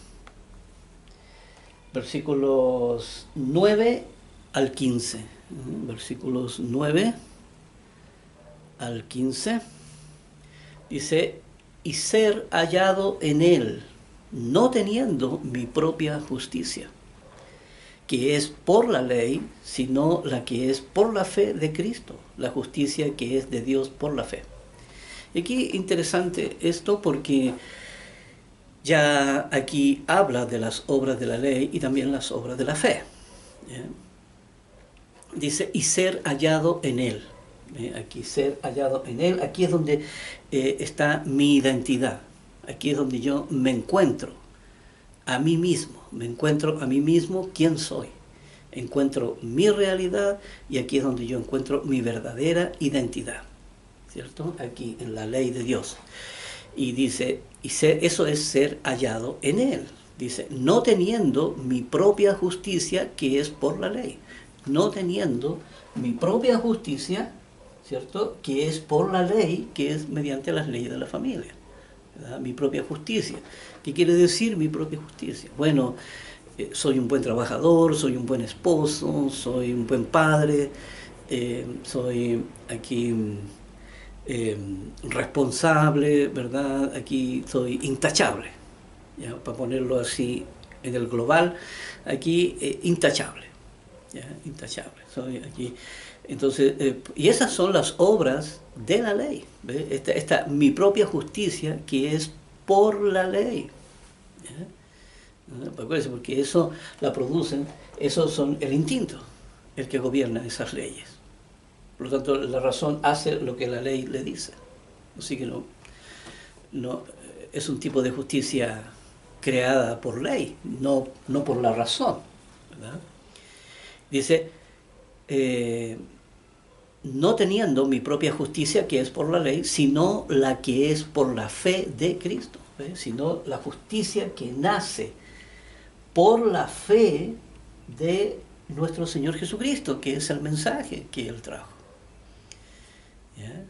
versículos 9 al 15, versículos 9 al 15, dice: y ser hallado en él, no teniendo mi propia justicia, que es por la ley, sino la que es por la fe de Cristo, la justicia que es de Dios por la fe. Y aquí interesante esto porque ya aquí habla de las obras de la ley y también las obras de la fe. ¿Ya? Dice: y ser hallado en él. Aquí ser hallado en él, aquí es donde está mi identidad. Aquí es donde yo me encuentro a mí mismo. Me encuentro a mí mismo quién soy. Encuentro mi realidad y aquí es donde yo encuentro mi verdadera identidad. ¿Cierto? Aquí en la ley de Dios. Y dice, eso es ser hallado en él. Dice: no teniendo mi propia justicia que es por la ley. No teniendo mi propia justicia, ¿cierto?, que es por la ley, que es mediante las leyes de la familia, ¿verdad? Mi propia justicia. ¿Qué quiere decir mi propia justicia? Bueno, soy un buen trabajador, soy un buen esposo, soy un buen padre, soy aquí responsable, ¿verdad? Aquí soy intachable, ¿ya? Para ponerlo así en el global, aquí intachable. ¿Ya? Intachable, soy aquí. Entonces, y esas son las obras de la ley. ¿Ve? Esta mi propia justicia que es por la ley. ¿Ya? Acuérdense, porque eso la producen, esos son el instinto, el que gobierna esas leyes. Por lo tanto, la razón hace lo que la ley le dice. Así que no es un tipo de justicia creada por ley, no por la razón, ¿verdad? Dice: no teniendo mi propia justicia que es por la ley, sino la que es por la fe de Cristo, ¿ve? Sino la justicia que nace por la fe de nuestro Señor Jesucristo, que es el mensaje que Él trajo. ¿Ya?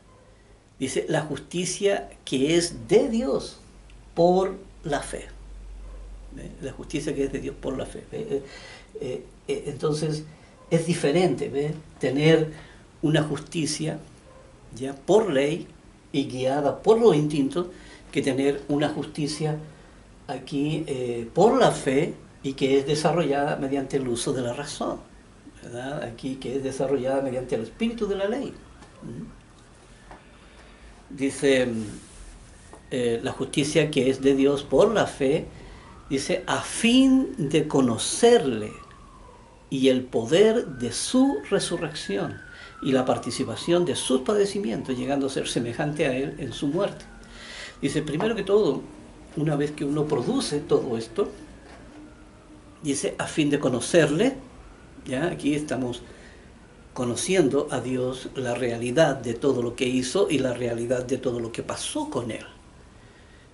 Dice: la justicia que es de Dios por la fe. ¿Ve? La justicia que es de Dios por la fe. Entonces es diferente, ¿ve?, tener una justicia ya por ley y guiada por los instintos, que tener una justicia aquí por la fe y que es desarrollada mediante el uso de la razón, ¿verdad? Aquí que es desarrollada mediante el espíritu de la ley. Dice: la justicia que es de Dios por la fe, dice, a fin de conocerle y el poder de su resurrección y la participación de sus padecimientos, llegando a ser semejante a él en su muerte. Dice, primero que todo, una vez que uno produce todo esto, dice, a fin de conocerle, ¿ya? Aquí estamos conociendo a Dios, la realidad de todo lo que hizo y la realidad de todo lo que pasó con Él,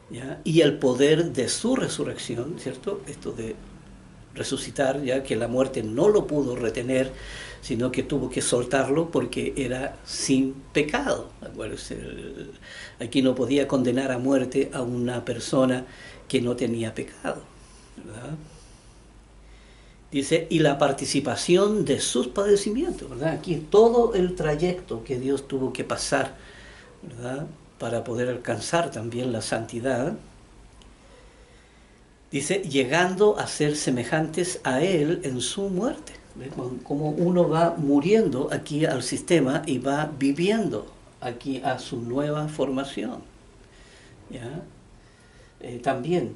¿ya? Y el poder de su resurrección, ¿cierto? Esto de resucitar, ya que la muerte no lo pudo retener, sino que tuvo que soltarlo porque era sin pecado. Acuérdense, aquí no podía condenar a muerte a una persona que no tenía pecado, ¿verdad? Dice, y la participación de sus padecimientos, ¿verdad? Aquí todo el trayecto que Dios tuvo que pasar, ¿verdad? Para poder alcanzar también la santidad. Dice, llegando a ser semejantes a Él en su muerte. ¿Ves? Como uno va muriendo aquí al sistema y va viviendo aquí a su nueva formación. ¿Ya? También,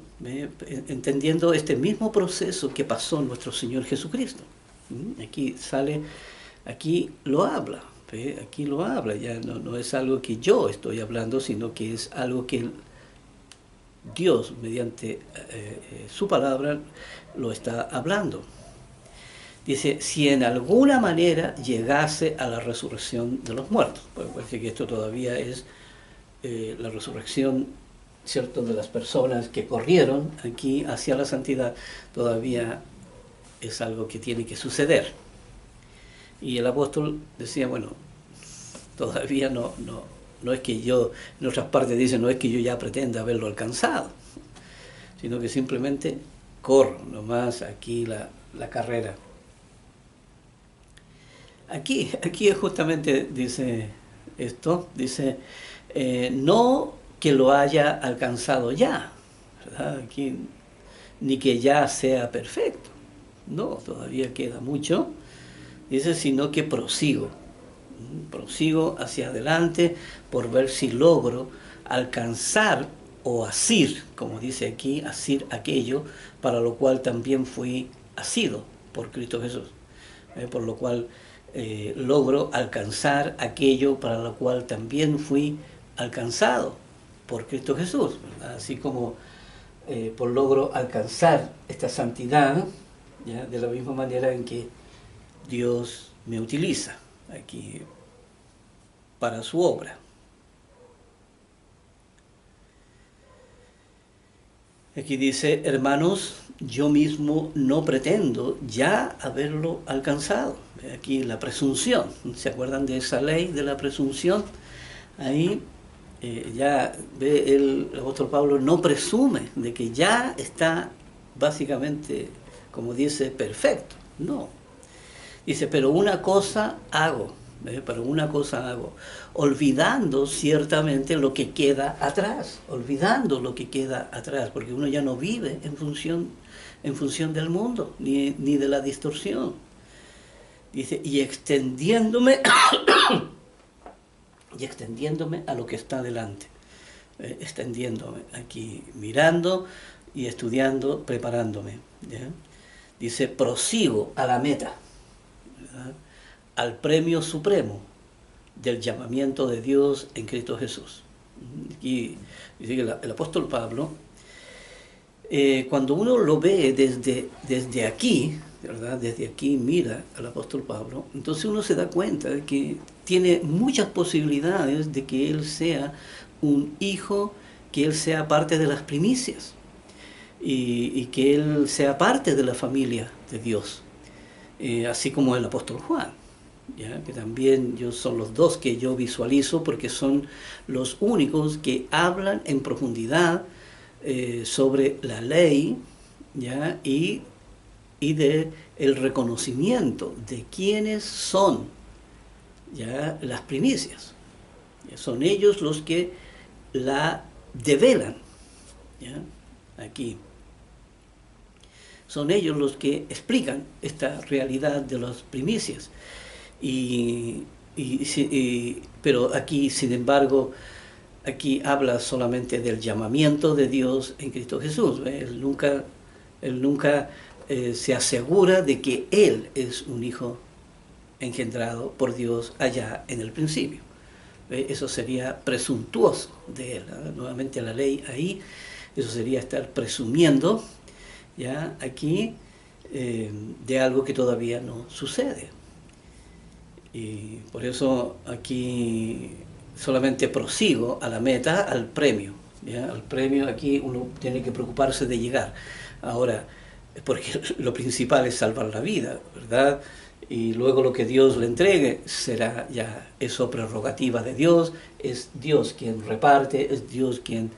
entendiendo este mismo proceso que pasó nuestro Señor Jesucristo. Aquí sale, aquí lo habla, ¿ve? Aquí lo habla, ya no es algo que yo estoy hablando, sino que es algo que Dios, mediante su palabra, lo está hablando. Dice, si en alguna manera llegase a la resurrección de los muertos. Pues parece que esto todavía es la resurrección, ¿cierto?, de las personas que corrieron aquí hacia la santidad, todavía es algo que tiene que suceder. Y el apóstol decía, bueno, todavía no es que yo, en otras partes dice, no es que yo ya pretenda haberlo alcanzado, sino que simplemente corro nomás aquí la carrera. Aquí es justamente dice esto, dice, no que lo haya alcanzado ya, ¿verdad? Aquí, ni que ya sea perfecto, no, todavía queda mucho, dice, sino que prosigo hacia adelante por ver si logro alcanzar o asir, como dice aquí, asir aquello para lo cual también fui asido por Cristo Jesús, por lo cual logro alcanzar aquello para lo cual también fui alcanzado por Cristo Jesús, ¿verdad? Así como por logro alcanzar esta santidad, ¿ya?, de la misma manera en que Dios me utiliza aquí para su obra. Aquí dice, hermanos, yo mismo no pretendo ya haberlo alcanzado. Aquí la presunción, ¿se acuerdan de esa ley de la presunción? Ahí ya ve el apóstol Pablo no presume de que ya está básicamente, como dice, perfecto. No. Dice, pero una cosa hago, olvidando ciertamente lo que queda atrás, porque uno ya no vive en función del mundo, ni de la distorsión. Dice, y extendiéndome a lo que está delante, extendiéndome aquí, mirando y estudiando, preparándome, ¿ya? Dice, prosigo a la meta, ¿verdad?, al premio supremo del llamamiento de Dios en Cristo Jesús. Y dice que el apóstol Pablo, cuando uno lo ve desde aquí, ¿verdad?, desde aquí mira al apóstol Pablo, entonces uno se da cuenta de que tiene muchas posibilidades de que él sea un hijo, que él sea parte de las primicias y que él sea parte de la familia de Dios, así como el apóstol Juan. ¿Ya? Que también son los dos que yo visualizo porque son los únicos que hablan en profundidad sobre la ley, ¿ya?, y de el reconocimiento de quiénes son, ¿ya?, las primicias. Son ellos los que la develan, ¿ya?, aquí. Son ellos los que explican esta realidad de las primicias. Pero aquí, sin embargo, aquí habla solamente del llamamiento de Dios en Cristo Jesús. Él nunca se asegura de que Él es un hijo engendrado por Dios allá en el principio. Eso sería presuntuoso de Él, ¿no? Nuevamente la ley ahí, eso sería estar presumiendo, ¿ya?, aquí, de algo que todavía no sucede. Y por eso aquí solamente prosigo a la meta, al premio. ¿Ya? Al premio aquí uno tiene que preocuparse de llegar. Ahora, porque lo principal es salvar la vida, ¿verdad? Y luego lo que Dios le entregue será ya eso prerrogativa de Dios, es Dios quien reparte, es Dios quien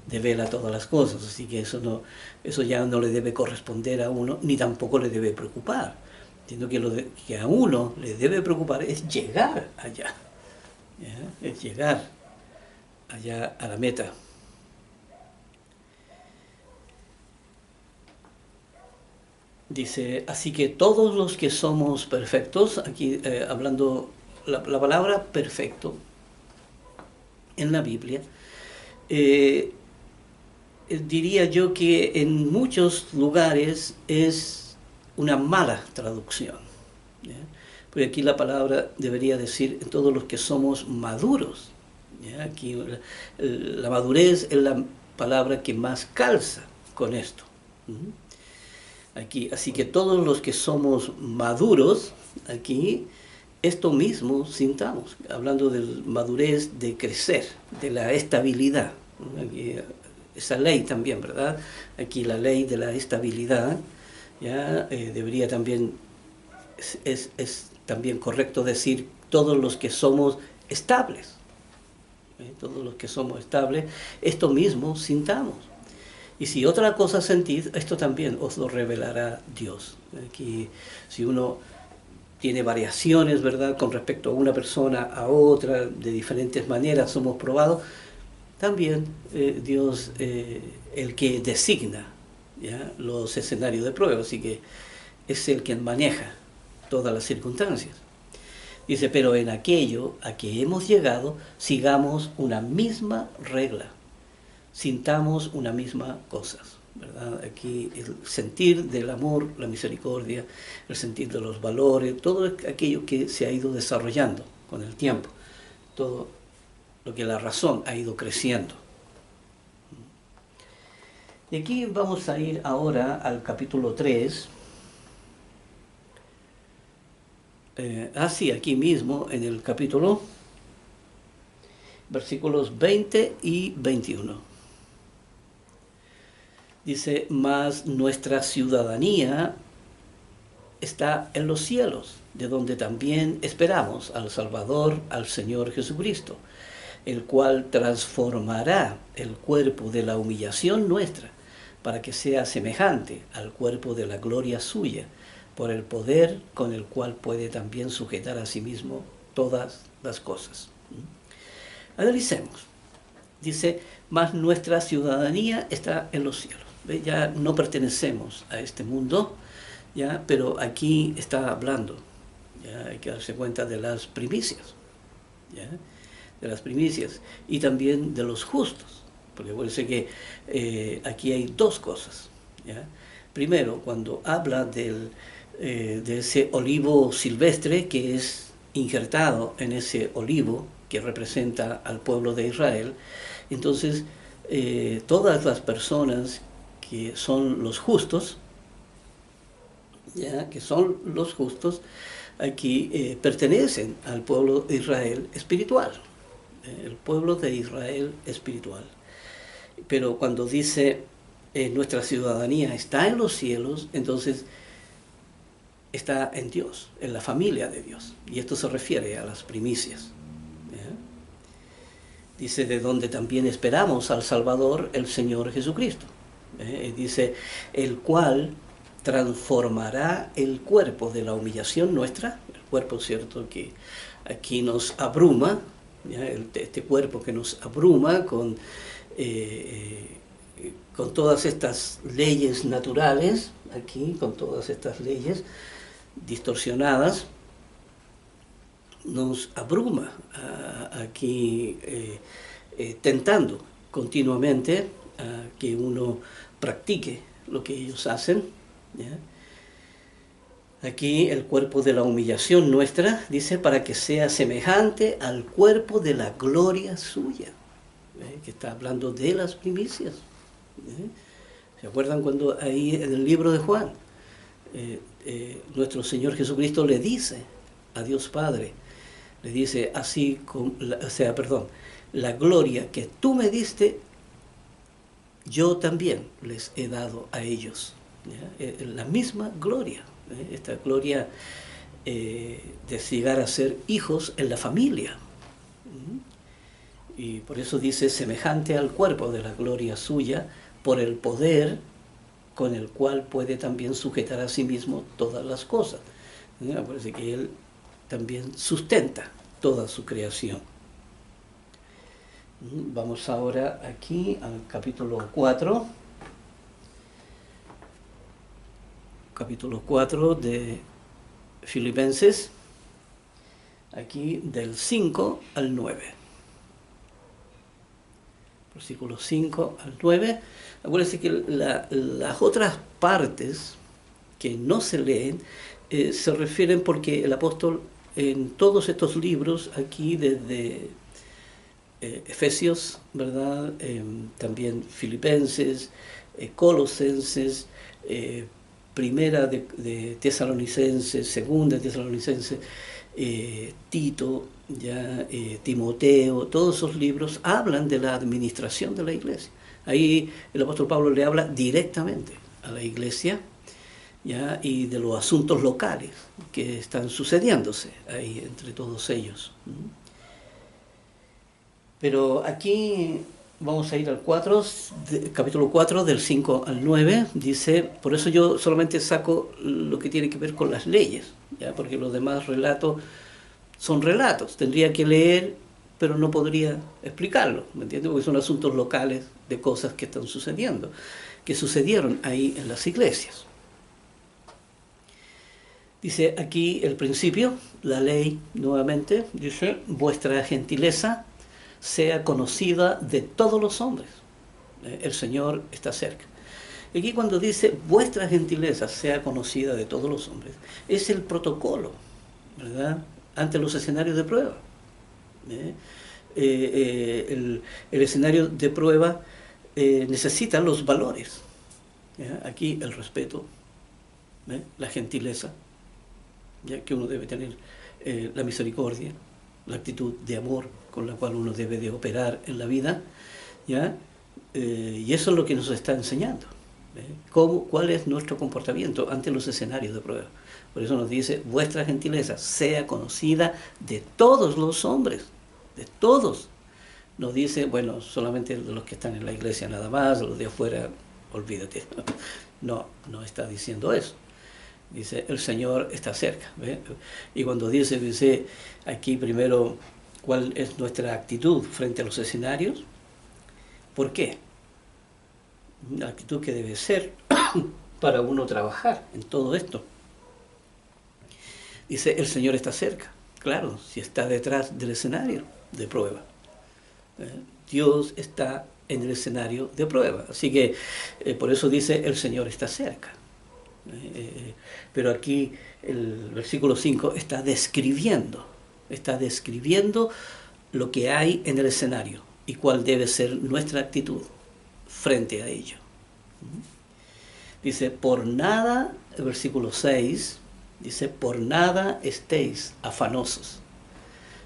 devela todas las cosas, así que eso ya no le debe corresponder a uno, ni tampoco le debe preocupar. Entiendo que a uno le debe preocupar es llegar allá, ¿ya? Es llegar allá a la meta. Dice, así que todos los que somos perfectos, aquí hablando la palabra perfecto en la Biblia, diría yo que en muchos lugares es una mala traducción, ¿ya? Porque aquí la palabra debería decir en todos los que somos maduros, ¿ya? Aquí la madurez es la palabra que más calza con esto. Aquí, así que todos los que somos maduros, aquí, esto mismo sintamos, hablando de madurez, de crecer, de la estabilidad. Aquí, esa ley también, ¿verdad? Aquí la ley de la estabilidad, ya debería también, es también correcto decir todos los que somos estables. Todos los que somos estables, esto mismo sintamos. Y si otra cosa sentís, esto también os lo revelará Dios. Aquí, si uno tiene variaciones, ¿verdad?, con respecto a una persona a otra, de diferentes maneras somos probados, también Dios, el que designa, ¿ya?, los escenarios de prueba, así que es el quien maneja todas las circunstancias. Dice, pero en aquello a que hemos llegado, sigamos una misma regla, sintamos una misma cosa, ¿verdad? Aquí el sentir del amor, la misericordia, el sentir de los valores, todo aquello que se ha ido desarrollando con el tiempo, todo lo que la razón ha ido creciendo. Y aquí vamos a ir ahora al capítulo 3. Sí, aquí mismo en el capítulo, versículos 20 y 21. Dice, mas nuestra ciudadanía está en los cielos, de donde también esperamos al Salvador, al Señor Jesucristo, el cual transformará el cuerpo de la humillación nuestra, para que sea semejante al cuerpo de la gloria suya, por el poder con el cual puede también sujetar a sí mismo todas las cosas. Analicemos. Dice, mas nuestra ciudadanía está en los cielos. Ya no pertenecemos a este mundo, ¿ya? Pero aquí está hablando, ¿ya? Hay que darse cuenta de las primicias, ¿ya? De las primicias y también de los justos, porque parece que aquí hay dos cosas, ¿ya? Primero, cuando habla de ese olivo silvestre que es injertado en ese olivo que representa al pueblo de Israel, entonces todas las personas que son los justos, ¿ya?, que son los justos, aquí pertenecen al pueblo de Israel espiritual, el pueblo de Israel espiritual. Pero cuando dice nuestra ciudadanía está en los cielos, entonces está en Dios, en la familia de Dios, y esto se refiere a las primicias. Dice, de donde también esperamos al Salvador, el Señor Jesucristo. Dice, el cual transformará el cuerpo de la humillación nuestra, el cuerpo, cierto, que aquí nos abruma, ¿ya? Este cuerpo que nos abruma con todas estas leyes naturales, aquí, con todas estas leyes distorsionadas, nos abruma aquí tentando continuamente a que uno practique lo que ellos hacen, ¿ya? Aquí el cuerpo de la humillación nuestra, dice, para que sea semejante al cuerpo de la gloria suya, que está hablando de las primicias. ¿Se acuerdan cuando ahí en el libro de Juan nuestro Señor Jesucristo le dice a Dios Padre, le dice así, la gloria que tú me diste, yo también les he dado a ellos. La misma gloria, esta gloria de llegar a ser hijos en la familia. Y por eso dice, semejante al cuerpo de la gloria suya, por el poder con el cual puede también sujetar a sí mismo todas las cosas. Parece que Él también sustenta toda su creación. Vamos ahora aquí al capítulo 4. Capítulo 4 de Filipenses, aquí del 5 al 9. Versículos 5 al 9. Acuérdense que las otras partes que no se leen se refieren porque el apóstol en todos estos libros, aquí desde Efesios, ¿verdad? También Filipenses, Colosenses, Primera de Tesalonicenses, Segunda de Tesalonicenses, Tito, Timoteo, todos esos libros hablan de la administración de la iglesia. Ahí el apóstol Pablo le habla directamente a la iglesia, y de los asuntos locales que están sucediéndose ahí entre todos ellos. Pero aquí vamos a ir al capítulo 4, del 5 al 9, dice, por eso yo solamente saco lo que tiene que ver con las leyes, porque los demás relatos son relatos, tendría que leer, pero no podría explicarlo, ¿me entiendes? Porque son asuntos locales de cosas que están sucediendo, que sucedieron ahí en las iglesias. Dice aquí el principio, la ley, nuevamente, dice, vuestra gentileza sea conocida de todos los hombres. El Señor está cerca. Aquí cuando dice, vuestra gentileza sea conocida de todos los hombres, es el protocolo, ¿verdad?, ante los escenarios de prueba. El escenario de prueba necesita los valores. Aquí el respeto, la gentileza, que uno debe tener, la misericordia, la actitud de amor con la cual uno debe de operar en la vida, y eso es lo que nos está enseñando, cuál es nuestro comportamiento ante los escenarios de prueba. Por eso nos dice, vuestra gentileza sea conocida de todos los hombres, de todos. Nos dice, bueno, solamente de los que están en la iglesia nada más, los de afuera, olvídate. No está diciendo eso. Dice, el Señor está cerca. Y cuando dice aquí primero, ¿cuál es nuestra actitud frente a los escenarios? ¿Por qué? La actitud que debe ser para uno trabajar en todo esto. Dice, el Señor está cerca. Claro, si está detrás del escenario de prueba. Dios está en el escenario de prueba. Así que por eso dice, el Señor está cerca. Pero aquí el versículo 5 está describiendo lo que hay en el escenario y cuál debe ser nuestra actitud frente a ello. Dice, por nada, el versículo 6 dice, por nada estéis afanosos,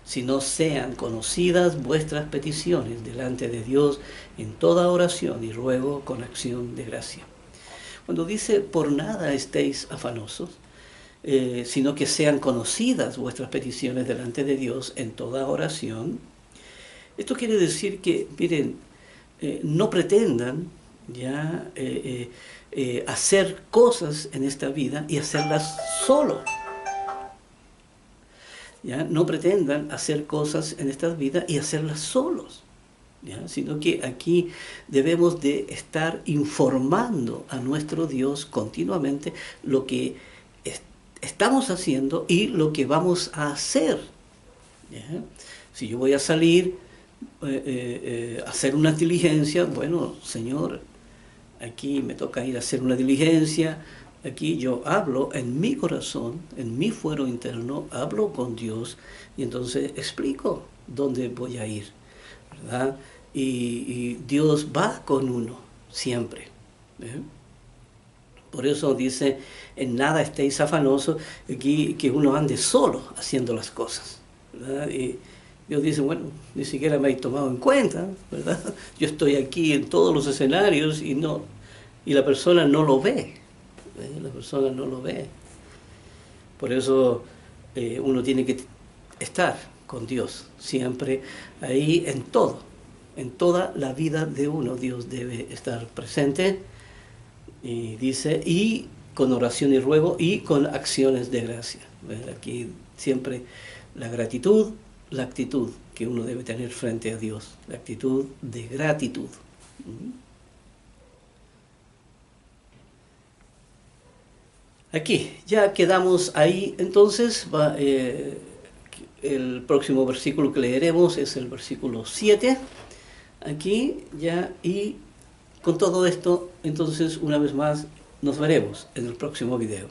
sino sean conocidas vuestras peticiones delante de Dios en toda oración y ruego con acción de gracia. Cuando dice, por nada estéis afanosos, sino que sean conocidas vuestras peticiones delante de Dios en toda oración, esto quiere decir que, miren, no pretendan hacer cosas en esta vida y hacerlas solo. No pretendan hacer cosas en esta vida y hacerlas solos. Sino que aquí debemos de estar informando a nuestro Dios continuamente lo que estamos haciendo y lo que vamos a hacer. Si yo voy a salir a hacer una diligencia, bueno, Señor, aquí me toca ir a hacer una diligencia, aquí yo hablo en mi corazón, en mi fuero interno, hablo con Dios y entonces explico dónde voy a ir, ¿verdad? Y Dios va con uno siempre, Por eso dice, en nada estéis afanosos, aquí que uno ande solo haciendo las cosas, ¿verdad? Y Dios dice, bueno, ni siquiera me habéis tomado en cuenta, ¿verdad? Yo estoy aquí en todos los escenarios y la persona no lo ve, la persona no lo ve. Por eso uno tiene que estar con Dios siempre ahí en todo, en toda la vida de uno. Dios debe estar presente, y dice, y con oración y ruego y con acciones de gracia. Aquí siempre la gratitud, la actitud que uno debe tener frente a Dios, la actitud de gratitud. Aquí, ya quedamos ahí, entonces el próximo versículo que leeremos es el versículo 7, aquí ya, y con todo esto, entonces una vez más nos veremos en el próximo video.